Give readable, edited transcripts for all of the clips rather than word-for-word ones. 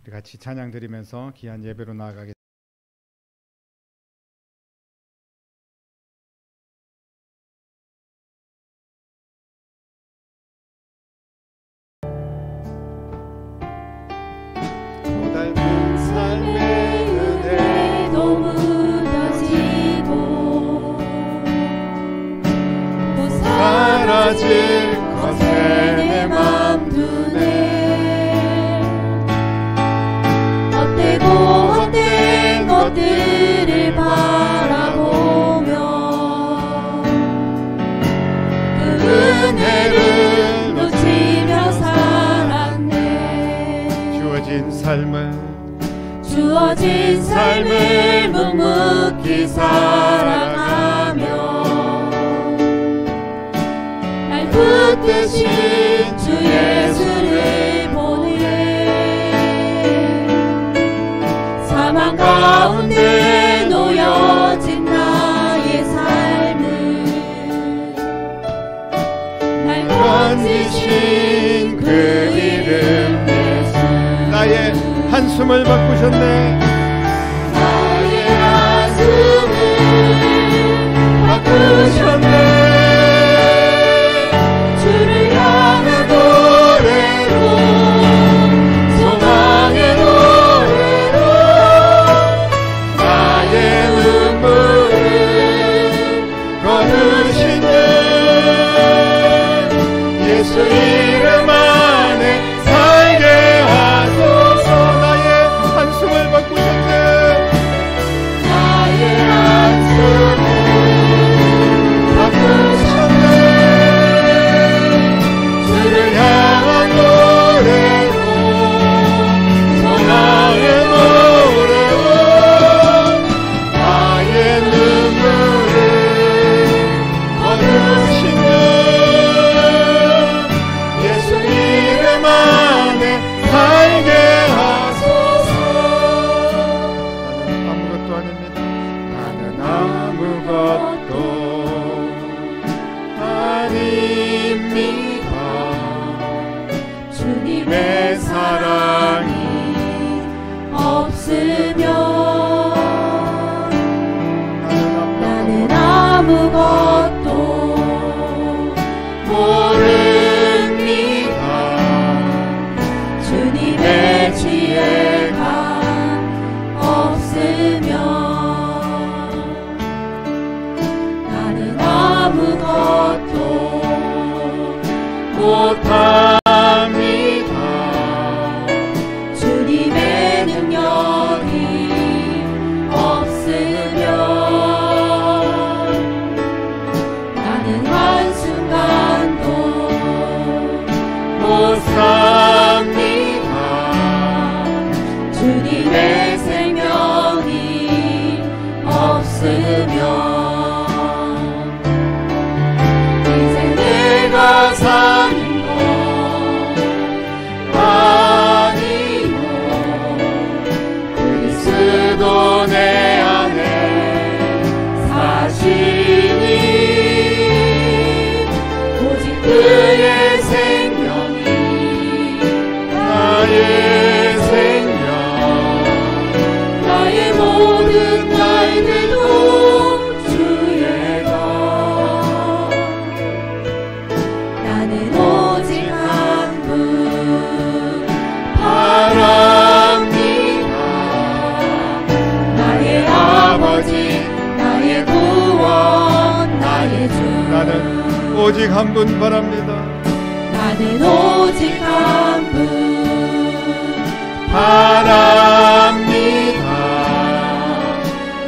우리 같이 찬양 드리면서 귀한 예배로 나아가겠습니다. 고달픈 삶의 은혜도 묻어지고 곧 사라질 것에 내 맘 두네. 헛된 것들을 바라보며 그 은혜를 놓치며 살았네. 주어진 삶을 묵묵히 살아가며 날 붙드신 주 예수를 보네. 사망 가운데 놓여진 나의 삶을 날 건지신 그 이름 예수. 나의 한숨을 바꾸셨네. 나의 한숨을 바꾸셨네. 주를 향한 노래로, 소망의 노래로 나의 눈물을 거두신 분 예수 이름 안에 살게 하소서. 한숨을 바꾸셨네. 나의 한숨을 바꾸셨네. 주를 향한 노래로, 소망의 노래로 나의 눈물을 거두신 분 예수 이름 안에 살게 하소서. 나는 아무것도 아닙니다. 주님의 사랑이 없으면 나는 아무것도 모릅니다. 주님의 지혜가 없으면 나는 아무것도 못합니다. 주님의 능력이 없으면 나는 한순간도 못 삽니다. 주님의 생명이 없으면 이제 내가 사는 것 아니요 그리스도 내 안에 사시니 오직 그의 생명이 나의 생명 나의 모든 날들도 주의 것. 나는 오직 한 분 바랍니다. 나의 아버지 나의 구원 나의 주. 나는 오직 한 분 바랍니다. 나는 오직 한 분 바랍니다.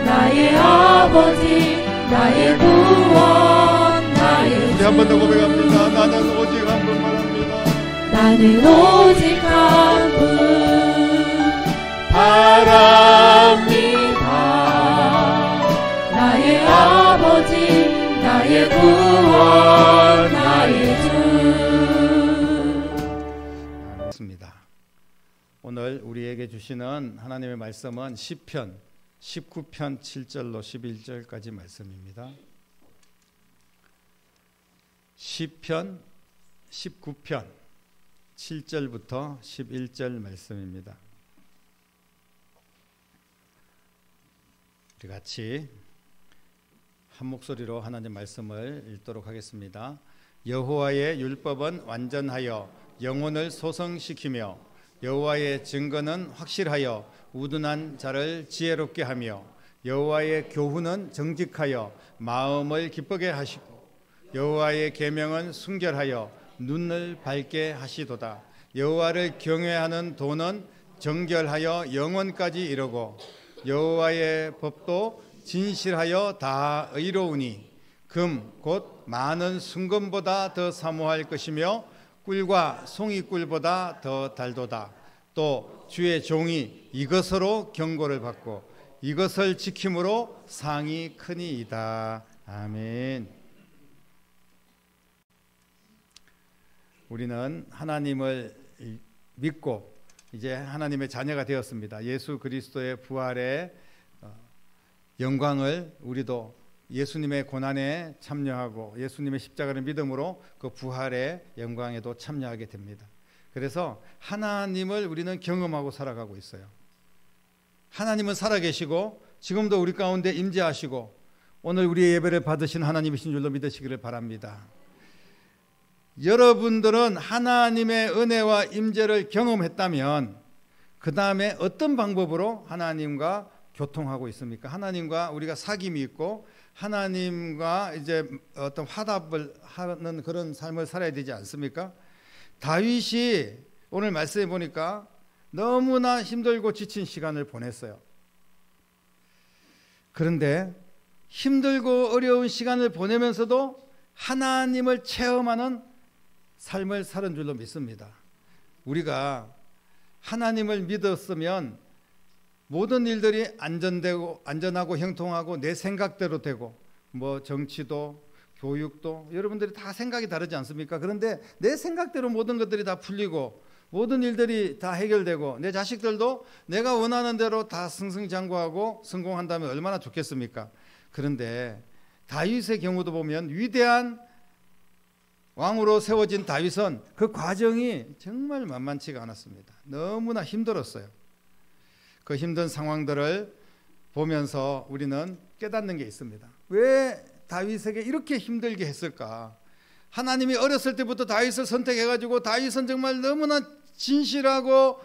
나의 아버지 나의 구원 나의 주. 우리 한 번 더 고백합니다. 나는 오직 한 분 바랍니다. 나는 오직 한 분 바랍니다. 나의 아버지 나의 구원 나의 주. 오늘 우리에게 주시는 하나님의 말씀은 시편 19편 7절로 11절까지 말씀입니다. 시편 19편 7절부터 11절 말씀입니다. 우리 같이 한 목소리로 하나님 말씀을 읽도록 하겠습니다. 여호와의 율법은 완전하여 영혼을 소성시키며 여호와의 증거는 확실하여 우둔한 자를 지혜롭게 하며 여호와의 교훈은 정직하여 마음을 기쁘게 하시고 여호와의 계명은 순결하여 눈을 밝게 하시도다. 여호와를 경외하는 도는 정결하여 영원까지 이르고 여호와의 법도 진실하여 다 의로우니 금 곧 많은 순금보다 더 사모할 것이며 꿀과 송이꿀보다 더 달도다. 또 주의 종이 이것으로 경고를 받고 이것을 지킴으로 상이 크니이다. 아멘. 우리는 하나님을 믿고 이제 하나님의 자녀가 되었습니다. 예수 그리스도의 부활의 영광을 우리도 예수님의 고난에 참여하고 예수님의 십자가를 믿음으로 그 부활의 영광에도 참여하게 됩니다. 그래서 하나님을 우리는 경험하고 살아가고 있어요. 하나님은 살아계시고 지금도 우리 가운데 임재하시고 오늘 우리의 예배를 받으신 하나님이신 줄로 믿으시기를 바랍니다. 여러분들은 하나님의 은혜와 임재를 경험했다면 그 다음에 어떤 방법으로 하나님과 교통하고 있습니까? 하나님과 우리가 사귐이 있고 하나님과 이제 어떤 화답을 하는 그런 삶을 살아야 되지 않습니까? 다윗이 오늘 말씀해 보니까 너무나 힘들고 지친 시간을 보냈어요. 그런데 힘들고 어려운 시간을 보내면서도 하나님을 체험하는 삶을 사는 줄로 믿습니다. 우리가 하나님을 믿었으면 모든 일들이 안전하고 형통하고 내 생각대로 되고 뭐 정치도 교육도 여러분들이 다 생각이 다르지 않습니까? 그런데 내 생각대로 모든 것들이 다 풀리고 모든 일들이 다 해결되고 내 자식들도 내가 원하는 대로 다 승승장구하고 성공한다면 얼마나 좋겠습니까? 그런데 다윗의 경우도 보면 위대한 왕으로 세워진 다윗은 그 과정이 정말 만만치가 않았습니다. 너무나 힘들었어요. 그 힘든 상황들을 보면서 우리는 깨닫는 게 있습니다. 왜 다윗에게 이렇게 힘들게 했을까? 하나님이 어렸을 때부터 다윗을 선택해가지고 다윗은 정말 너무나 진실하고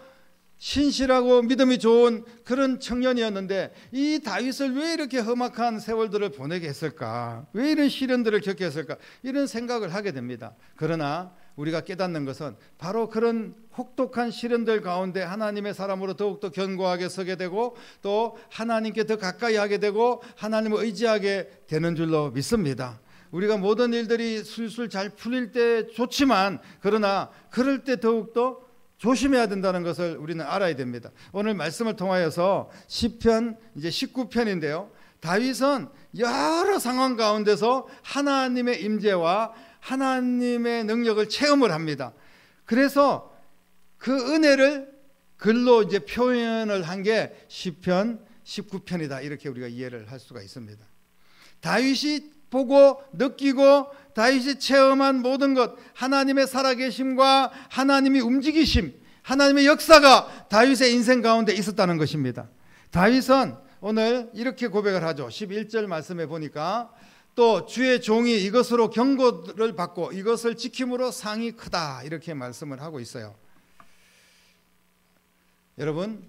신실하고 믿음이 좋은 그런 청년이었는데 이 다윗을 왜 이렇게 험악한 세월들을 보내게 했을까? 왜 이런 시련들을 겪게 했을까? 이런 생각을 하게 됩니다. 그러나 우리가 깨닫는 것은 바로 그런 혹독한 시련들 가운데 하나님의 사람으로 더욱더 견고하게 서게 되고 또 하나님께 더 가까이 하게 되고 하나님을 의지하게 되는 줄로 믿습니다. 우리가 모든 일들이 술술 잘 풀릴 때 좋지만 그러나 그럴 때 더욱더 조심해야 된다는 것을 우리는 알아야 됩니다. 오늘 말씀을 통하여서 시편 이제 19편인데요. 다윗은 여러 상황 가운데서 하나님의 임재와 하나님의 능력을 체험을 합니다. 그래서 그 은혜를 글로 이제 표현을 한 게 시편 19편이다. 이렇게 우리가 이해를 할 수가 있습니다. 다윗이 보고 느끼고 다윗이 체험한 모든 것, 하나님의 살아계심과 하나님이 움직이심, 하나님의 역사가 다윗의 인생 가운데 있었다는 것입니다. 다윗은 오늘 이렇게 고백을 하죠. 11절 말씀해 보니까 또 주의 종이 이것으로 경고를 받고 이것을 지킴으로 상이 크다. 이렇게 말씀을 하고 있어요. 여러분,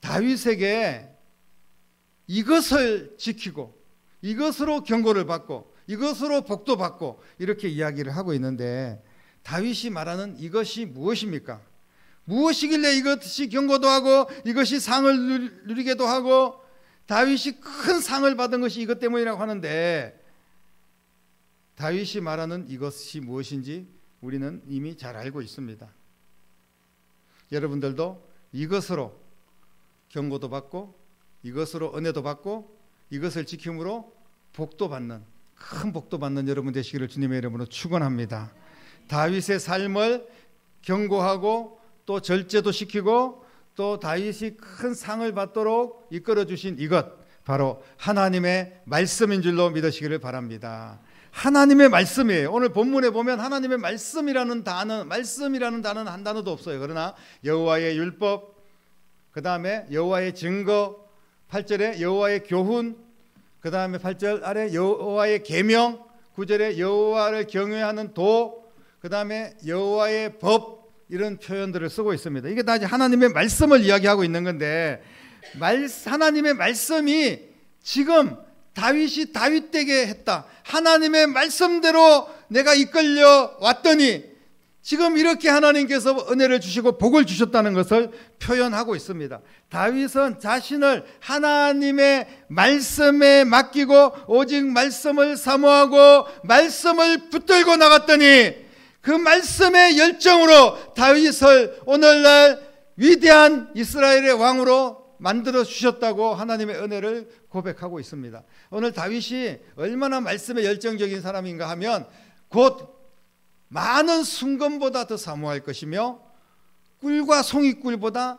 다윗에게 이것을 지키고 이것으로 경고를 받고 이것으로 복도 받고 이렇게 이야기를 하고 있는데 다윗이 말하는 이것이 무엇입니까? 무엇이길래 이것이 경고도 하고 이것이 상을 누리게도 하고 다윗이 큰 상을 받은 것이 이것 때문이라고 하는데 다윗이 말하는 이것이 무엇인지 우리는 이미 잘 알고 있습니다. 여러분들도 이것으로 경고도 받고 이것으로 은혜도 받고 이것을 지킴으로 복도 받는 큰 복도 받는 여러분 되시기를 주님의 이름으로 축원합니다. 다윗의 삶을 경고하고 또 절제도 시키고 또 다윗이 큰 상을 받도록 이끌어 주신 이것 바로 하나님의 말씀인 줄로 믿으시기를 바랍니다. 하나님의 말씀이에요. 오늘 본문에 보면 하나님의 말씀이라는 단어는 한 단어도 없어요. 그러나 여호와의 율법, 그 다음에 여호와의 증거, 8절에 여호와의 교훈, 그 다음에 8절 아래 여호와의 계명, 9절에 여호와를 경외하는 도, 그 다음에 여호와의 법, 이런 표현들을 쓰고 있습니다. 이게 다 하나님의 말씀을 이야기하고 있는 건데, 하나님의 말씀이 지금 다윗이 다윗되게 했다, 하나님의 말씀대로 내가 이끌려 왔더니 지금 이렇게 하나님께서 은혜를 주시고 복을 주셨다는 것을 표현하고 있습니다. 다윗은 자신을 하나님의 말씀에 맡기고 오직 말씀을 사모하고 말씀을 붙들고 나갔더니 그 말씀의 열정으로 다윗을 오늘날 위대한 이스라엘의 왕으로 만들어 주셨다고 하나님의 은혜를 고백하고 있습니다. 오늘 다윗이 얼마나 말씀에 열정적인 사람인가 하면 곧 많은 순금보다 더 사모할 것이며 꿀과 송이꿀보다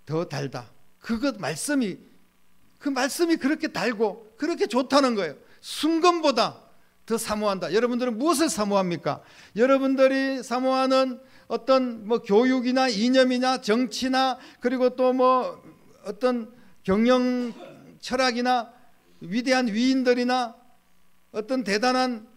더 달다. 그 말씀이 그렇게 달고 그렇게 좋다는 거예요. 순금보다 더 사모한다. 여러분들은 무엇을 사모합니까? 여러분들이 사모하는 어떤 교육이나 이념이나 정치나 그리고 또 어떤 경영 철학이나 위대한 위인들이나 어떤 대단한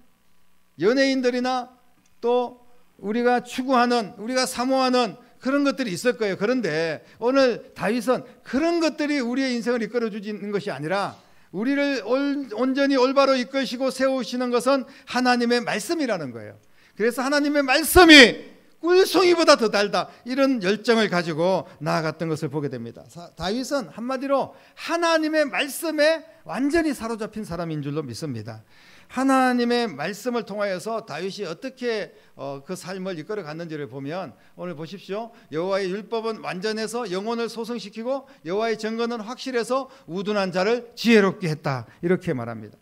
연예인들이나 또 우리가 추구하는, 우리가 사모하는 그런 것들이 있을 거예요. 그런데 오늘 다윗은 그런 것들이 우리의 인생을 이끌어 주는 것이 아니라 우리를 온전히 올바로 이끄시고 세우시는 것은 하나님의 말씀이라는 거예요. 그래서 하나님의 말씀이 꿀송이보다 더 달다, 이런 열정을 가지고 나아갔던 것을 보게 됩니다. 다윗은 한마디로 하나님의 말씀에 완전히 사로잡힌 사람인 줄로 믿습니다. 하나님의 말씀을 통하여서 다윗이 어떻게 그 삶을 이끌어 갔는지를 보면, 오늘 보십시오. 여호와의 율법은 완전해서 영혼을 소성시키고 여호와의 증거는 확실해서 우둔한 자를 지혜롭게 했다, 이렇게 말합니다.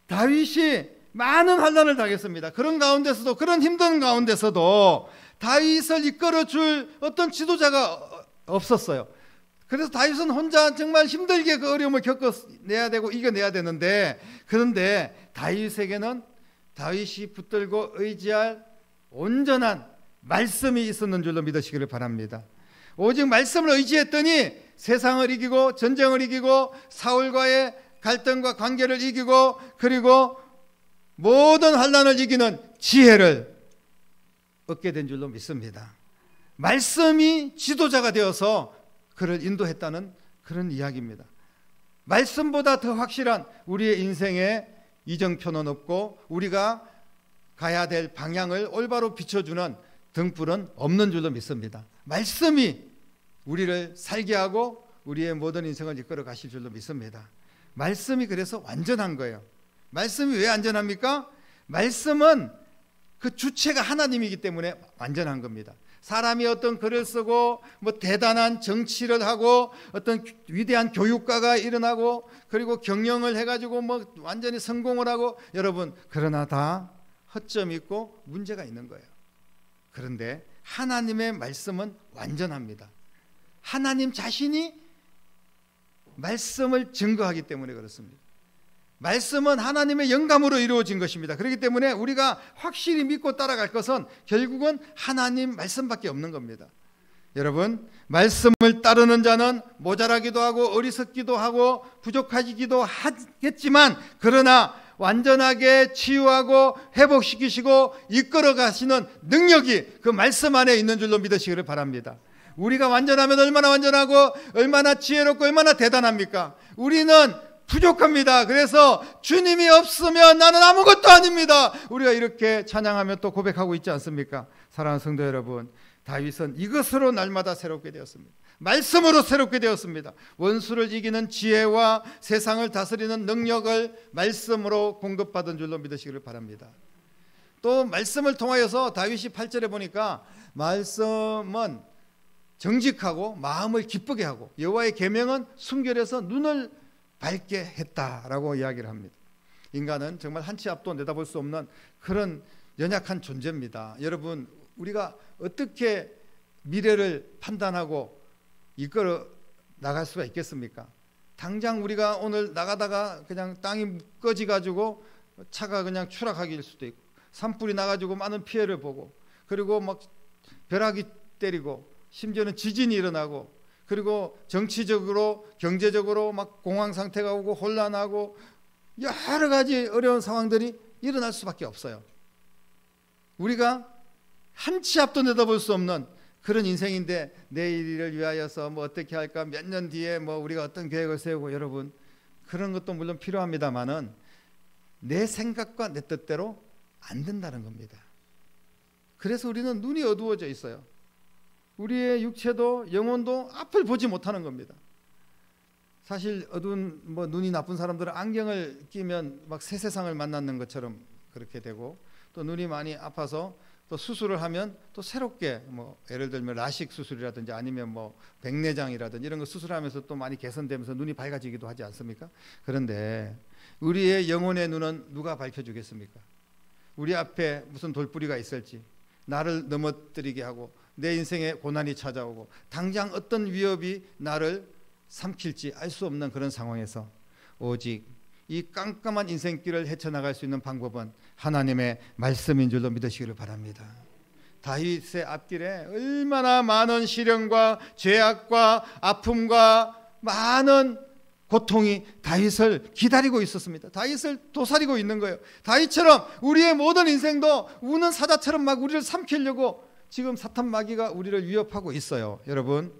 다윗이 많은 환난을 당했습니다. 그런 가운데서도, 그런 힘든 가운데서도 다윗을 이끌어 줄 어떤 지도자가 없었어요. 그래서 다윗은 혼자 정말 힘들게 그 어려움을 겪어내야 되고 이겨내야 되는데, 그런데 다윗에게는 다윗이 붙들고 의지할 온전한 말씀이 있었는 줄로 믿으시기를 바랍니다. 오직 말씀을 의지했더니 세상을 이기고 전쟁을 이기고 사울과의 갈등과 관계를 이기고 그리고 모든 환난을 이기는 지혜를 얻게 된 줄로 믿습니다. 말씀이 지도자가 되어서 그를 인도했다는 그런 이야기입니다. 말씀보다 더 확실한 우리의 인생에 이정표는 없고 우리가 가야 될 방향을 올바로 비춰주는 등불은 없는 줄로 믿습니다. 말씀이 우리를 살게 하고 우리의 모든 인생을 이끌어 가실 줄로 믿습니다. 말씀이 그래서 완전한 거예요. 말씀이 왜 완전합니까? 말씀은 그 주체가 하나님이기 때문에 완전한 겁니다. 사람이 어떤 글을 쓰고 대단한 정치를 하고 어떤 위대한 교육가가 일어나고 그리고 경영을 해가지고 완전히 성공을 하고, 여러분 그러나 다 허점이 있고 문제가 있는 거예요. 그런데 하나님의 말씀은 완전합니다. 하나님 자신이 말씀을 증거하기 때문에 그렇습니다. 말씀은 하나님의 영감으로 이루어진 것입니다. 그렇기 때문에 우리가 확실히 믿고 따라갈 것은 결국은 하나님 말씀밖에 없는 겁니다. 여러분, 말씀을 따르는 자는 모자라기도 하고 어리석기도 하고 부족하기도 하겠지만, 그러나 완전하게 치유하고 회복시키시고 이끌어 가시는 능력이 그 말씀 안에 있는 줄로 믿으시기를 바랍니다. 우리가 완전하면 얼마나 완전하고 얼마나 지혜롭고 얼마나 대단합니까? 우리는 부족합니다. 그래서 주님이 없으면 나는 아무것도 아닙니다. 우리가 이렇게 찬양하며 또 고백하고 있지 않습니까? 사랑하는 성도 여러분, 다윗은 이것으로 날마다 새롭게 되었습니다. 말씀으로 새롭게 되었습니다. 원수를 이기는 지혜와 세상을 다스리는 능력을 말씀으로 공급받은 줄로 믿으시기를 바랍니다. 또 말씀을 통하여서 다윗이 8절에 보니까 말씀은 정직하고 마음을 기쁘게 하고 여호와의 계명은 순결해서 눈을 밝게 했다라고 이야기를 합니다. 인간은 정말 한 치 앞도 내다볼 수 없는 그런 연약한 존재입니다. 여러분, 우리가 어떻게 미래를 판단하고 이끌어 나갈 수가 있겠습니까? 당장 우리가 오늘 나가다가 그냥 땅이 꺼지 가지고 차가 그냥 추락하길 수도 있고, 산불이 나가지고 많은 피해를 보고, 그리고 막 벼락이 때리고 심지어는 지진이 일어나고, 그리고 정치적으로 경제적으로 막 공황 상태가 오고 혼란하고 여러 가지 어려운 상황들이 일어날 수밖에 없어요. 우리가 한 치 앞도 내다볼 수 없는 그런 인생인데 내일을 위하여서 뭐 어떻게 할까, 몇 년 뒤에 뭐 우리가 어떤 계획을 세우고, 여러분 그런 것도 물론 필요합니다만은 내 생각과 내 뜻대로 안 된다는 겁니다. 그래서 우리는 눈이 어두워져 있어요. 우리의 육체도 영혼도 앞을 보지 못하는 겁니다. 사실 어두운 눈이 나쁜 사람들은 안경을 끼면 막 새 세상을 만나는 것처럼 그렇게 되고, 또 눈이 많이 아파서 또 수술을 하면 또 새롭게 예를 들면 라식 수술이라든지 아니면 백내장이라든지 이런 거 수술하면서 또 많이 개선되면서 눈이 밝아지기도 하지 않습니까? 그런데 우리의 영혼의 눈은 누가 밝혀주겠습니까? 우리 앞에 무슨 돌뿌리가 있을지, 나를 넘어뜨리게 하고 내 인생에 고난이 찾아오고 당장 어떤 위협이 나를 삼킬지 알 수 없는 그런 상황에서 오직 이 깜깜한 인생길을 헤쳐나갈 수 있는 방법은 하나님의 말씀인 줄로 믿으시기를 바랍니다. 다윗의 앞길에 얼마나 많은 시련과 죄악과 아픔과 많은 고통이 다윗을 기다리고 있었습니다. 다윗을 도사리고 있는 거예요. 다윗처럼 우리의 모든 인생도 우는 사자처럼 막 우리를 삼키려고 지금 사탄 마귀가 우리를 위협하고 있어요. 여러분,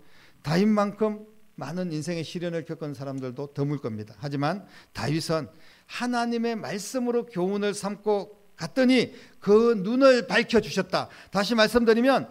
다윗만큼 많은 인생의 시련을 겪은 사람들도 드물 겁니다. 하지만 다윗은 하나님의 말씀으로 교훈을 삼고 갔더니 그 눈을 밝혀주셨다. 다시 말씀드리면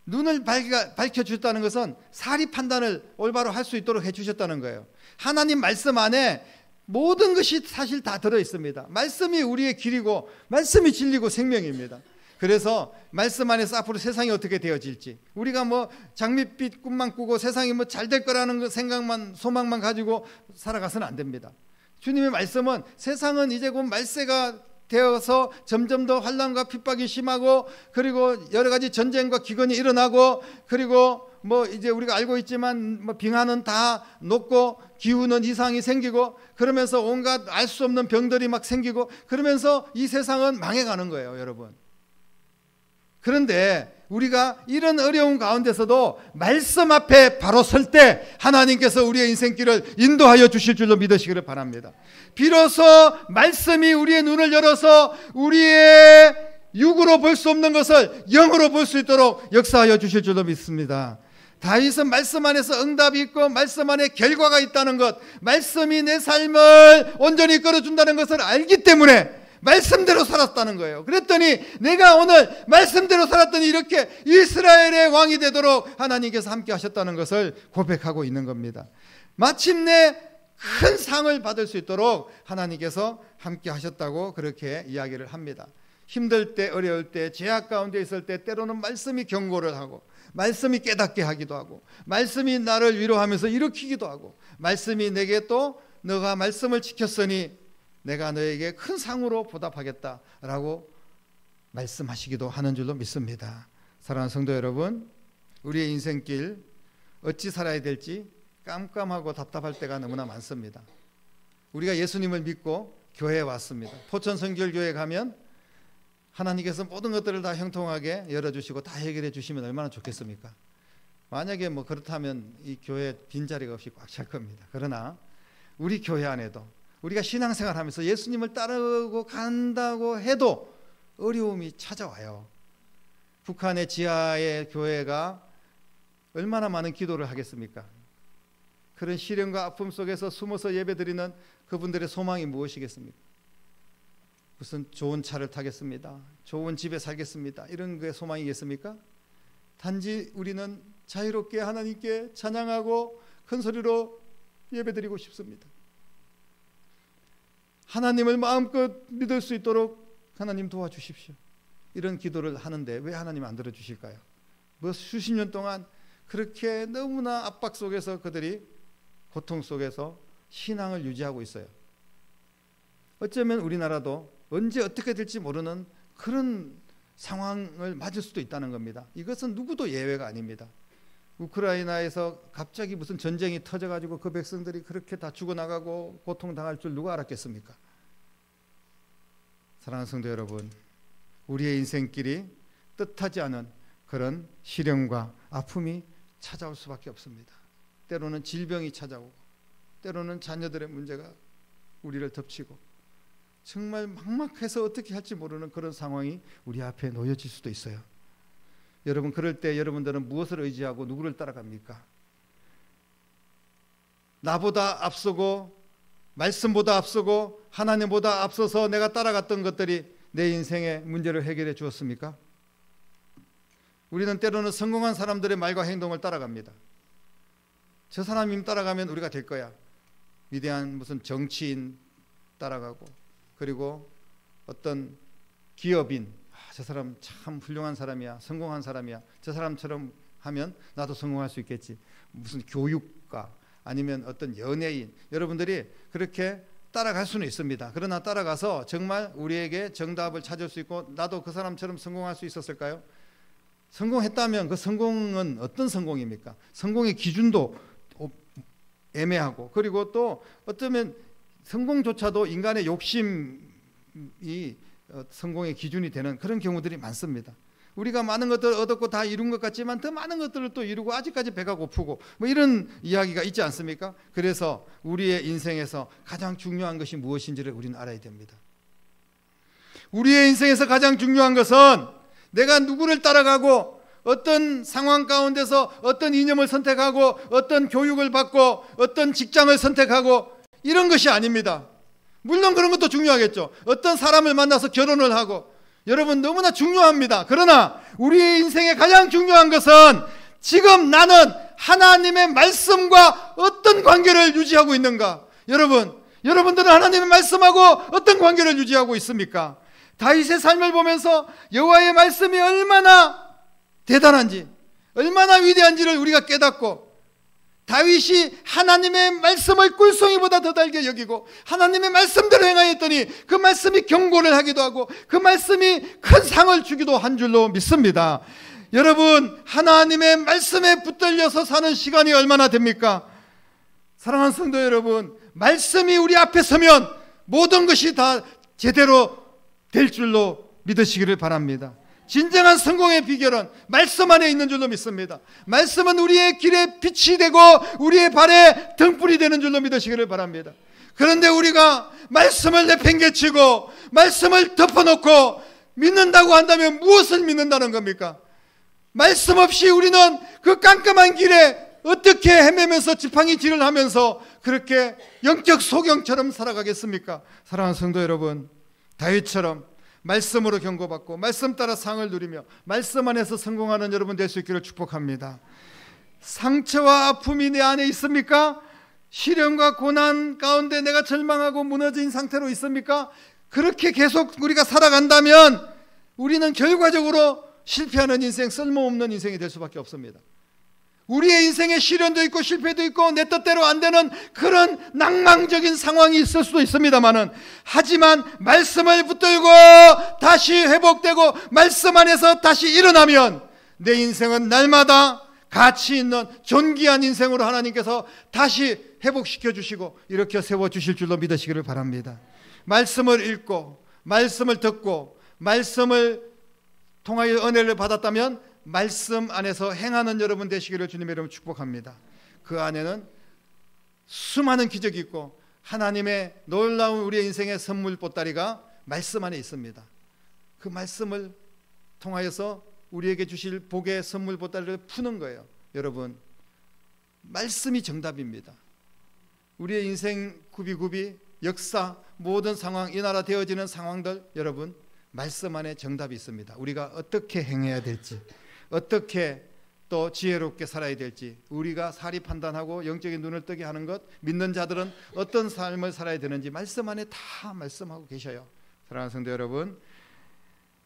눈을 밝혀주셨다는 것은 사리 판단을 올바로 할 수 있도록 해주셨다는 거예요. 하나님 말씀 안에 모든 것이 사실 다 들어있습니다. 말씀이 우리의 길이고 말씀이 진리고 생명입니다. 그래서 말씀 안에서 앞으로 세상이 어떻게 되어질지, 우리가 장밋빛 꿈만 꾸고 세상이 잘 될 거라는 생각만, 소망만 가지고 살아가서는 안 됩니다. 주님의 말씀은 세상은 이제 곧 말세가 되어서 점점 더 환난과 핍박이 심하고, 그리고 여러 가지 전쟁과 기근이 일어나고, 그리고 이제 우리가 알고 있지만 빙하는 다 녹고 기후는 이상이 생기고, 그러면서 온갖 알 수 없는 병들이 막 생기고, 그러면서 이 세상은 망해가는 거예요, 여러분. 그런데 우리가 이런 어려운 가운데서도 말씀 앞에 바로 설 때 하나님께서 우리의 인생길을 인도하여 주실 줄로 믿으시기를 바랍니다. 비로소 말씀이 우리의 눈을 열어서 우리의 육으로 볼 수 없는 것을 영으로 볼 수 있도록 역사하여 주실 줄로 믿습니다. 다윗은 말씀 안에서 응답이 있고 말씀 안에 결과가 있다는 것, 말씀이 내 삶을 온전히 끌어준다는 것을 알기 때문에 말씀대로 살았다는 거예요. 그랬더니 내가 오늘 말씀대로 살았더니 이렇게 이스라엘의 왕이 되도록 하나님께서 함께 하셨다는 것을 고백하고 있는 겁니다. 마침내 큰 상을 받을 수 있도록 하나님께서 함께 하셨다고 그렇게 이야기를 합니다. 힘들 때, 어려울 때, 죄악 가운데 있을 때 때로는 말씀이 경고를 하고, 말씀이 깨닫게 하기도 하고, 말씀이 나를 위로하면서 일으키기도 하고, 말씀이 내게 또 너가 말씀을 지켰으니 내가 너에게 큰 상으로 보답하겠다라고 말씀하시기도 하는 줄로 믿습니다. 사랑하는 성도 여러분, 우리의 인생길 어찌 살아야 될지 깜깜하고 답답할 때가 너무나 많습니다. 우리가 예수님을 믿고 교회에 왔습니다. 포천선결교회 가면 하나님께서 모든 것들을 다 형통하게 열어주시고 다 해결해 주시면 얼마나 좋겠습니까? 만약에 그렇다면 이 교회 빈자리가 없이 꽉 찰 겁니다. 그러나 우리 교회 안에도 우리가 신앙생활 하면서 예수님을 따르고 간다고 해도 어려움이 찾아와요. 북한의 지하의 교회가 얼마나 많은 기도를 하겠습니까? 그런 시련과 아픔 속에서 숨어서 예배드리는 그분들의 소망이 무엇이겠습니까? 무슨 좋은 차를 타겠습니다, 좋은 집에 살겠습니다, 이런 게 소망이겠습니까? 단지 우리는 자유롭게 하나님께 찬양하고 큰 소리로 예배드리고 싶습니다. 하나님을 마음껏 믿을 수 있도록 하나님 도와주십시오. 이런 기도를 하는데 왜 하나님 안 들어주실까요? 수십 년 동안 그렇게 너무나 압박 속에서 그들이 고통 속에서 신앙을 유지하고 있어요. 어쩌면 우리나라도 언제 어떻게 될지 모르는 그런 상황을 맞을 수도 있다는 겁니다. 이것은 누구도 예외가 아닙니다. 우크라이나에서 갑자기 무슨 전쟁이 터져가지고 그 백성들이 그렇게 다 죽어나가고 고통당할 줄 누가 알았겠습니까? 사랑하는 성도 여러분, 우리의 인생길이 뜻하지 않은 그런 시련과 아픔이 찾아올 수밖에 없습니다. 때로는 질병이 찾아오고, 때로는 자녀들의 문제가 우리를 덮치고, 정말 막막해서 어떻게 할지 모르는 그런 상황이 우리 앞에 놓여질 수도 있어요. 여러분, 그럴 때 여러분들은 무엇을 의지하고 누구를 따라갑니까? 나보다 앞서고 말씀보다 앞서고 하나님보다 앞서서 내가 따라갔던 것들이 내 인생의 문제를 해결해 주었습니까? 우리는 때로는 성공한 사람들의 말과 행동을 따라갑니다. 저 사람이 따라가면 우리가 될 거야. 위대한 무슨 정치인 따라가고, 그리고 어떤 기업인, 저 사람 참 훌륭한 사람이야, 성공한 사람이야, 저 사람처럼 하면 나도 성공할 수 있겠지. 무슨 교육가, 아니면 어떤 연예인, 여러분들이 그렇게 따라갈 수는 있습니다. 그러나 따라가서 정말 우리에게 정답을 찾을 수 있고 나도 그 사람처럼 성공할 수 있었을까요? 성공했다면 그 성공은 어떤 성공입니까? 성공의 기준도 애매하고, 그리고 또 어쩌면 성공조차도 인간의 욕심이 성공의 기준이 되는 그런 경우들이 많습니다. 우리가 많은 것들을 얻었고 다 이룬 것 같지만 더 많은 것들을 또 이루고 아직까지 배가 고프고 뭐 이런 이야기가 있지 않습니까? 그래서 우리의 인생에서 가장 중요한 것이 무엇인지를 우리는 알아야 됩니다. 우리의 인생에서 가장 중요한 것은 내가 누구를 따라가고 어떤 상황 가운데서 어떤 이념을 선택하고 어떤 교육을 받고 어떤 직장을 선택하고 이런 것이 아닙니다. 물론 그런 것도 중요하겠죠. 어떤 사람을 만나서 결혼을 하고, 여러분 너무나 중요합니다. 그러나 우리의 인생에 가장 중요한 것은 지금 나는 하나님의 말씀과 어떤 관계를 유지하고 있는가. 여러분들은 하나님의 말씀하고 어떤 관계를 유지하고 있습니까? 다윗의 삶을 보면서 여호와의 말씀이 얼마나 대단한지, 얼마나 위대한지를 우리가 깨닫고, 다윗이 하나님의 말씀을 꿀송이보다 더 달게 여기고 하나님의 말씀대로 행하였더니 그 말씀이 경고를 하기도 하고 그 말씀이 큰 상을 주기도 한 줄로 믿습니다. 여러분, 하나님의 말씀에 붙들려서 사는 시간이 얼마나 됩니까? 사랑하는 성도 여러분, 말씀이 우리 앞에 서면 모든 것이 다 제대로 될 줄로 믿으시기를 바랍니다. 진정한 성공의 비결은 말씀 안에 있는 줄로 믿습니다. 말씀은 우리의 길에 빛이 되고 우리의 발에 등불이 되는 줄로 믿으시기를 바랍니다. 그런데 우리가 말씀을 내팽개치고 말씀을 덮어놓고 믿는다고 한다면 무엇을 믿는다는 겁니까? 말씀 없이 우리는 그 깜깜한 길에 어떻게 헤매면서 지팡이질을 하면서 그렇게 영적 소경처럼 살아가겠습니까? 사랑하는 성도 여러분, 다윗처럼 말씀으로 경고받고 말씀 따라 상을 누리며 말씀 안에서 성공하는 여러분 될 수 있기를 축복합니다. 상처와 아픔이 내 안에 있습니까? 시련과 고난 가운데 내가 절망하고 무너진 상태로 있습니까? 그렇게 계속 우리가 살아간다면 우리는 결과적으로 실패하는 인생, 쓸모없는 인생이 될 수밖에 없습니다. 우리의 인생에 시련도 있고 실패도 있고 내 뜻대로 안 되는 그런 낭망적인 상황이 있을 수도 있습니다만은, 하지만 말씀을 붙들고 다시 회복되고 말씀 안에서 다시 일어나면 내 인생은 날마다 가치 있는 존귀한 인생으로 하나님께서 다시 회복시켜 주시고 일으켜 세워 주실 줄로 믿으시기를 바랍니다. 말씀을 읽고 말씀을 듣고 말씀을 통하여 은혜를 받았다면 말씀 안에서 행하는 여러분 되시기를 주님의 이름으로 축복합니다. 그 안에는 수많은 기적이 있고 하나님의 놀라운 우리의 인생의 선물 보따리가 말씀 안에 있습니다. 그 말씀을 통하여서 우리에게 주실 복의 선물 보따리를 푸는 거예요. 여러분, 말씀이 정답입니다. 우리의 인생 구비구비, 역사, 모든 상황, 이 나라 되어지는 상황들, 여러분 말씀 안에 정답이 있습니다. 우리가 어떻게 행해야 될지, 어떻게 또 지혜롭게 살아야 될지, 우리가 사리 판단하고 영적인 눈을 뜨게 하는 것, 믿는 자들은 어떤 삶을 살아야 되는지 말씀 안에 다 말씀하고 계셔요. 사랑하는 성도 여러분,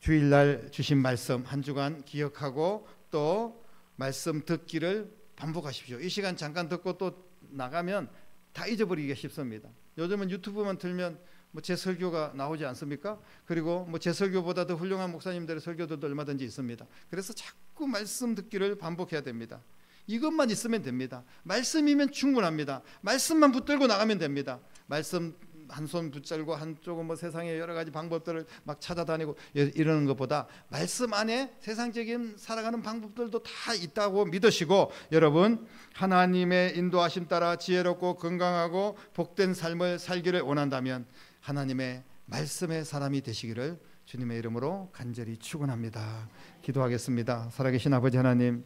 주일날 주신 말씀 한 주간 기억하고 또 말씀 듣기를 반복하십시오. 이 시간 잠깐 듣고 또 나가면 다 잊어버리기가 쉽습니다. 요즘은 유튜브만 틀면 제 설교가 나오지 않습니까? 그리고 제 설교보다 더 훌륭한 목사님들의 설교들도 얼마든지 있습니다. 그래서 자꾸 말씀 듣기를 반복해야 됩니다. 이것만 있으면 됩니다. 말씀이면 충분합니다. 말씀만 붙들고 나가면 됩니다. 말씀 한 손 붙잡고 한쪽은 뭐 세상의 여러 가지 방법들을 막 찾아다니고 이러는 것보다 말씀 안에 세상적인 살아가는 방법들도 다 있다고 믿으시고, 여러분 하나님의 인도하심 따라 지혜롭고 건강하고 복된 삶을 살기를 원한다면 하나님의 말씀의 사람이 되시기를 주님의 이름으로 간절히 축원합니다. 기도하겠습니다. 살아계신 아버지 하나님,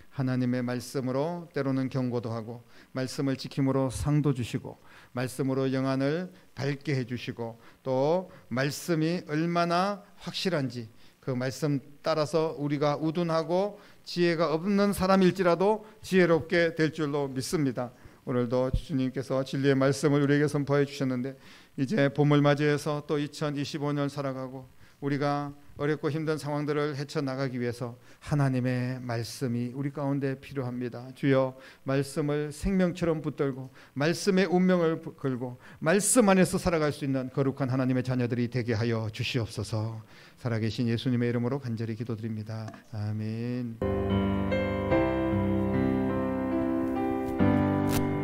하나님의 말씀으로 때로는 경고도 하고 말씀을 지킴으로 상도 주시고 말씀으로 영안을 밝게 해주시고 또 말씀이 얼마나 확실한지 그 말씀 따라서 우리가 우둔하고 지혜가 없는 사람일지라도 지혜롭게 될 줄로 믿습니다. 오늘도 주님께서 진리의 말씀을 우리에게 선포해 주셨는데 이제 봄을 맞이해서 또 2025년 살아가고 우리가 어렵고 힘든 상황들을 헤쳐나가기 위해서 하나님의 말씀이 우리 가운데 필요합니다. 주여, 말씀을 생명처럼 붙들고 말씀의 운명을 걸고 말씀 안에서 살아갈 수 있는 거룩한 하나님의 자녀들이 되게 하여 주시옵소서. 살아계신 예수님의 이름으로 간절히 기도드립니다. 아멘.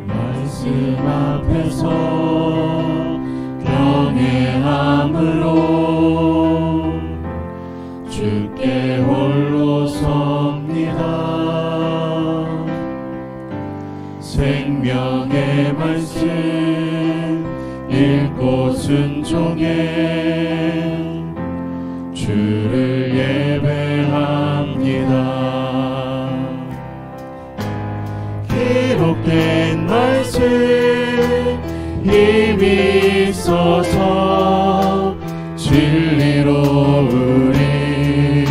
말씀 앞에서 경외함으로 주께 홀로 섭니다. 생명의 말씀 읽고 순종해 주를 예배합니다. 기록된 말씀 힘이 있어서 진리로 우리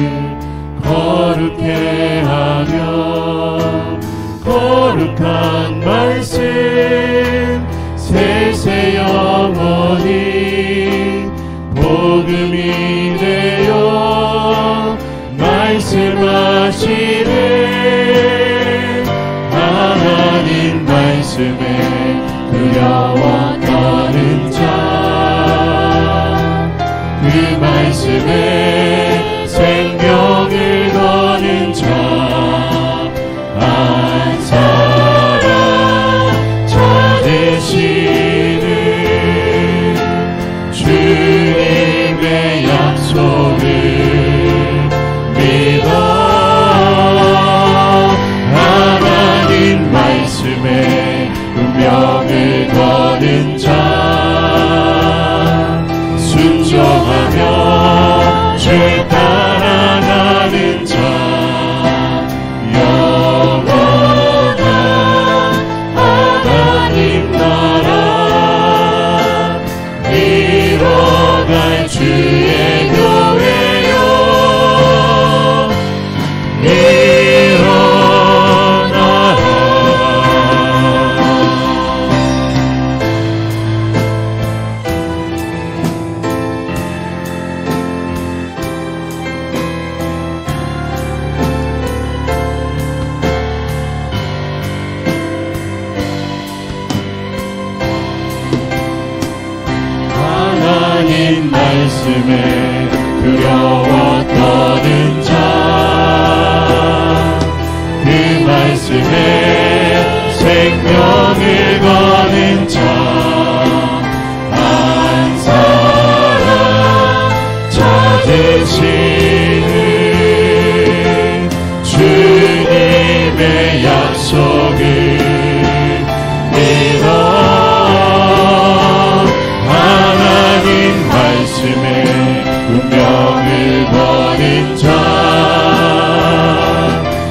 거룩해 하며 거룩한 말씀 세세 영원히 복음이 되어 말씀하시네. 하나님 말씀에 두려워 떠는 자, 그 말씀에 생명을 거는 자, 한 사람 찾으시는 주님의 약속을 믿어. 하나님 말씀에 운명을 거는 자, 순종하며 주 따라가는 자, 영원한 하나님 나라 이뤄갈 주의 교회요. 하나님 말씀에 두려워 떠는 자, 그 말씀에 생명을 거는 자, 한 사람 찾으시는 주님의 약속을 믿어. 하나님 말씀에 운명을 거는 자,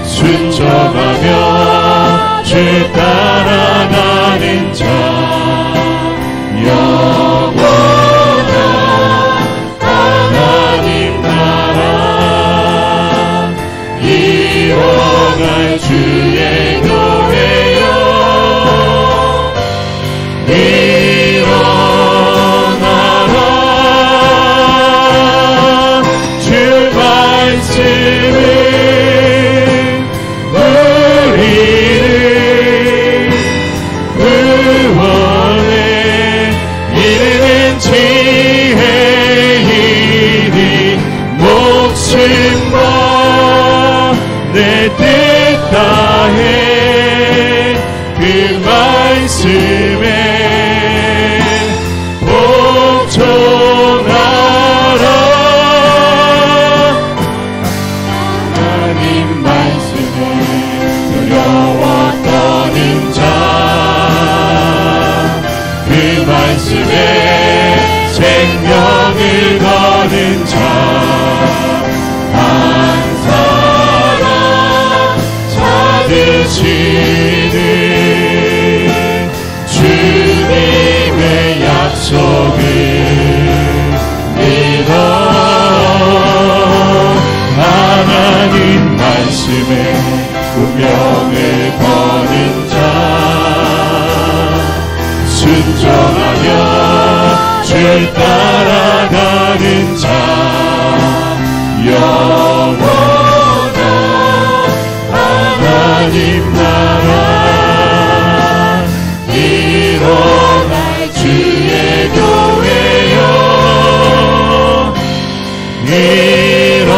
순종하며 주 따라가는 자, 영원한 하나님 나라 이뤄갈 주의 교회요. 우리를 순종하며 주 따라가는 자 영원한 하나님 나라 일어날 주의 교회여 일어나라.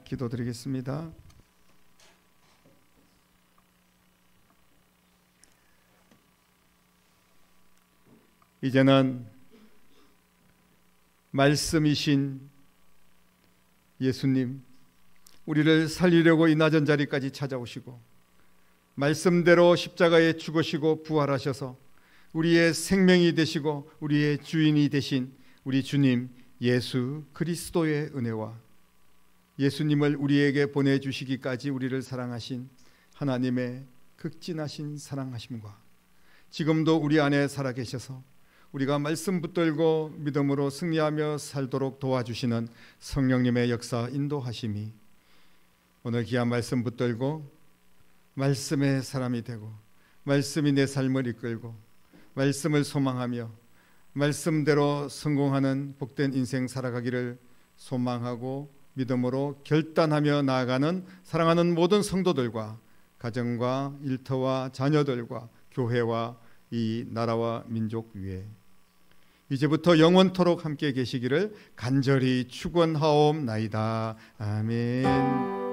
기도드리겠습니다. 이제는 말씀이신 예수님, 우리를 살리려고 이 낮은 자리까지 찾아오시고 말씀대로 십자가에 죽으시고 부활하셔서 우리의 생명이 되시고 우리의 주인이 되신 우리 주님 예수 그리스도의 은혜와 예수님을 우리에게 보내주시기까지 우리를 사랑하신 하나님의 극진하신 사랑하심과 지금도 우리 안에 살아계셔서 우리가 말씀 붙들고 믿음으로 승리하며 살도록 도와주시는 성령님의 역사 인도하심이 오늘 귀한 말씀 붙들고 말씀의 사람이 되고 말씀이 내 삶을 이끌고 말씀을 소망하며 말씀대로 성공하는 복된 인생 살아가기를 소망하고 믿음으로 결단하며 나아가는 사랑하는 모든 성도들과 가정과 일터와 자녀들과 교회와 이 나라와 민족 위에 이제부터 영원토록 함께 계시기를 간절히 축원하옵나이다. 아멘.